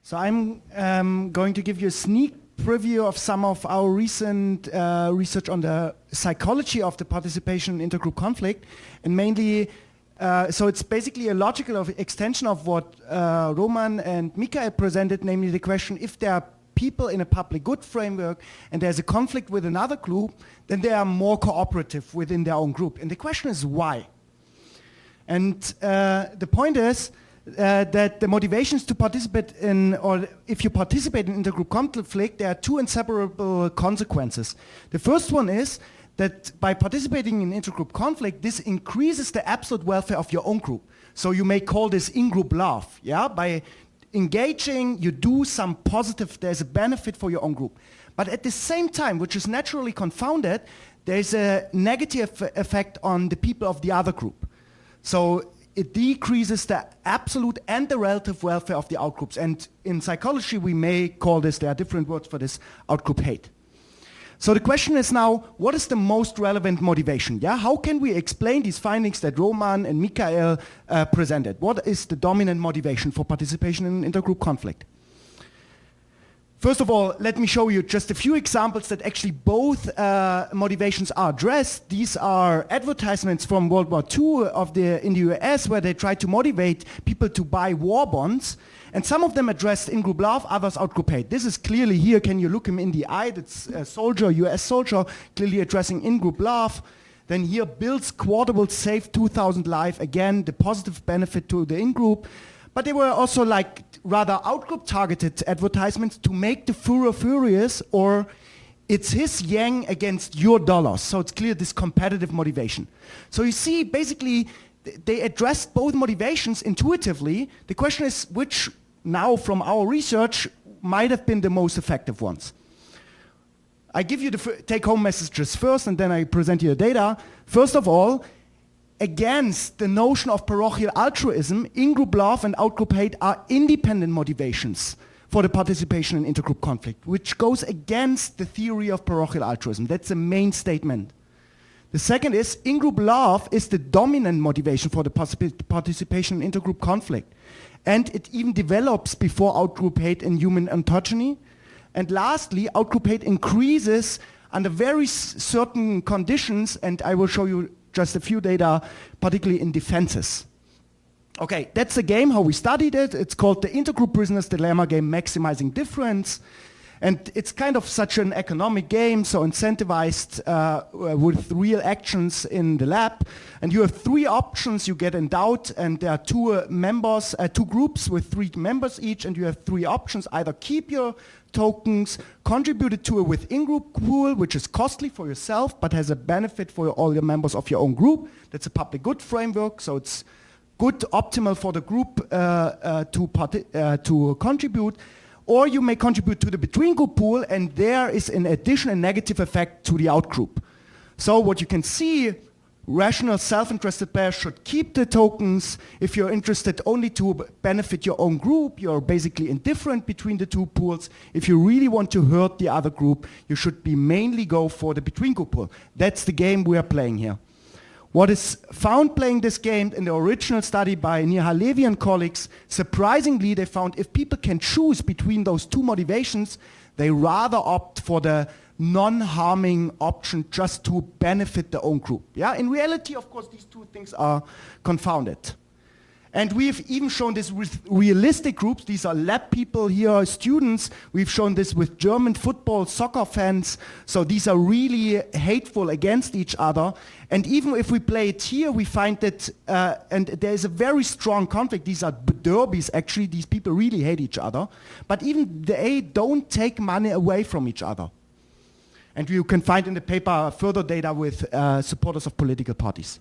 So I'm going to give you a sneak preview of some of our recent research on the psychology of the participation in intergroup conflict, and mainly, so it's basically a logical extension of what Roman and Michael presented, namely the question, if there are people in a public good framework and there's a conflict with another group, then they are more cooperative within their own group. And the question is why? And the point is that the motivations to participate in, or if you participate in intergroup conflict, there are two inseparable consequences. The first one is that by participating in intergroup conflict, this increases the absolute welfare of your own group. So you may call this in-group love, yeah? By engaging, you do some positive, there's a benefit for your own group. But at the same time, which is naturally confounded, there's a negative effect on the people of the other group. So it decreases the absolute and the relative welfare of the outgroups. And in psychology, we may call this, there are different words for this, outgroup hate. So the question is now, what is the most relevant motivation? Yeah? How can we explain these findings that Roman and Michael presented? What is the dominant motivation for participation in intergroup conflict? First of all, let me show you just a few examples that actually both motivations are addressed. These are advertisements from World War II in the US, where they tried to motivate people to buy war bonds. And some of them addressed in-group love, others outgroup hate. This is clearly here, can you look him in the eye? That's a soldier, US soldier, clearly addressing in-group love. Then here, Bill's quadruple save 2,000 lives. Again, the positive benefit to the in-group. But they were also like rather outgroup targeted advertisements to make the Führer furious, or it's his yang against your dollars. So it's clear this competitive motivation. So you see, basically, they addressed both motivations intuitively. The question is which, now from our research, might have been the most effective ones. I give you the take-home messages first, and then I present you the data. First of all, against the notion of parochial altruism, in-group love and out-group hate are independent motivations for the participation in intergroup conflict, which goes against the theory of parochial altruism. That's the main statement. The second is, in-group love is the dominant motivation for the participation in intergroup conflict. And it even develops before out-group hate in human ontogeny. And lastly, out-group hate increases under very certain conditions, and I will show you just a few data, particularly in defenses. Okay, that's the game, how we studied it. It's called the Intergroup Prisoner's Dilemma game, Maximizing Difference. And it's kind of such an economic game, so incentivized with real actions in the lab. And you have three options you get endowed, and there are two groups with 3 members each, and you have 3 options: either keep your tokens, contribute it to a within-group pool, which is costly for yourself, but has a benefit for all your members of your own group. That's a public good framework, so it's good, optimal for the group to contribute. Or you may contribute to the between-group pool, and there is in addition a negative effect to the out-group. So what you can see, rational self-interested players should keep the tokens. If you're interested only to benefit your own group, you're basically indifferent between the two pools. If you really want to hurt the other group, you should mainly go for the between-group pool. That's the game we are playing here. What is found playing this game in the original study by Nihal Levy and colleagues, surprisingly they found if people can choose between those two motivations, they rather opt for the non-harming option just to benefit their own group. Yeah? In reality, of course, these two things are confounded. And we've even shown this with realistic groups. These are lab people here, students. We've shown this with German football, soccer fans. So these are really hateful against each other. And even if we play it here, we find that, and there is a very strong conflict. These are derbies, actually. These people really hate each other. But even they don't take money away from each other. And you can find in the paper further data with supporters of political parties.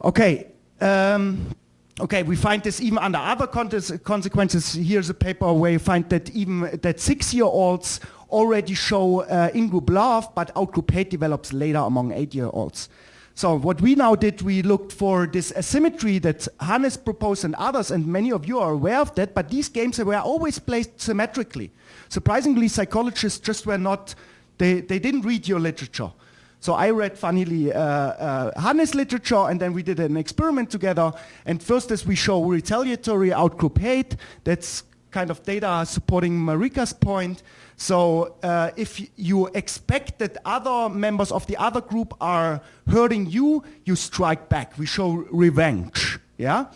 Okay. Okay, we find this even under other consequences. Here's a paper where you find that even that 6-year-olds already show in-group love, but out-group hate develops later among 8-year-olds. So what we now did, we looked for this asymmetry that Hannes proposed and others, and many of you are aware of that, but these games were always placed symmetrically. Surprisingly, psychologists just were not, they didn't read your literature. So I read, funnily, Hannes' literature, and then we did an experiment together. And first, as we show retaliatory outgroup hate, that's kind of data supporting Marika's point. So if you expect that other members of the other group are hurting you, you strike back. We show revenge, yeah?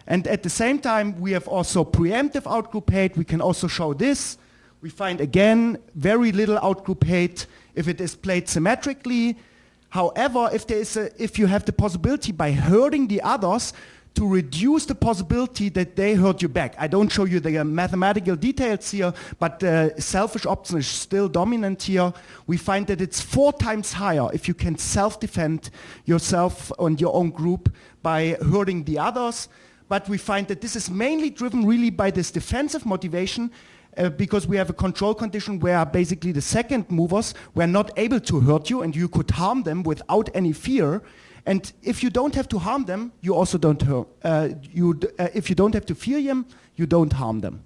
And at the same time, we have also preemptive outgroup hate. We can also show this. We find, again, very little outgroup hate if it is played symmetrically. However, if you have the possibility by hurting the others to reduce the possibility that they hurt you back. I don't show you the mathematical details here, but the selfish option is still dominant here. We find that it's 4 times higher if you can self-defend yourself and your own group by hurting the others. But we find that this is mainly driven really by this defensive motivation because we have a control condition where basically the second movers were not able to hurt you and you could harm them without any fear. And if you don't have to harm them, you also don't hurt. If you don't have to fear them, you don't harm them.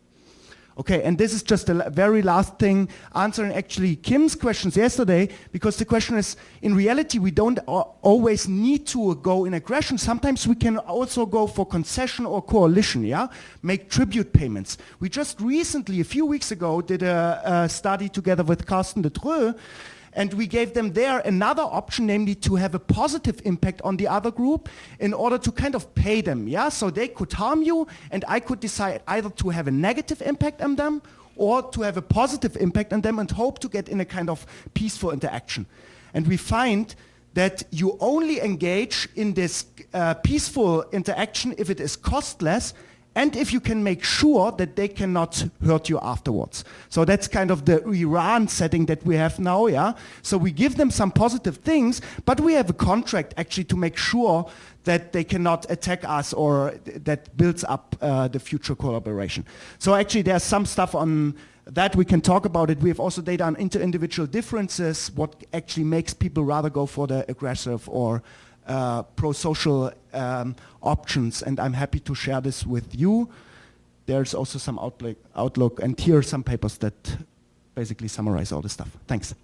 Okay, and this is just the very last thing, answering actually Kim's questions yesterday, because the question is, in reality, we don't always need to go in aggression. Sometimes we can also go for concession or coalition, yeah? Make tribute payments. We just recently, a few weeks ago, did a study together with Carsten de Treux, and we gave them there another option, namely to have a positive impact on the other group in order to kind of pay them, yeah? So they could harm you, and I could decide either to have a negative impact on them or to have a positive impact on them and hope to get in a kind of peaceful interaction. And we find that you only engage in this peaceful interaction if it is costless and if you can make sure that they cannot hurt you afterwards. So that's kind of the Iran setting that we have now, yeah? So we give them some positive things, but we have a contract actually to make sure that they cannot attack us or that builds up the future collaboration. So actually there's some stuff on that we can talk about it. We have also data on inter-individual differences, what actually makes people rather go for the aggressive or pro-social options, and I'm happy to share this with you. There's also some outlook, and here are some papers that basically summarize all this stuff. Thanks.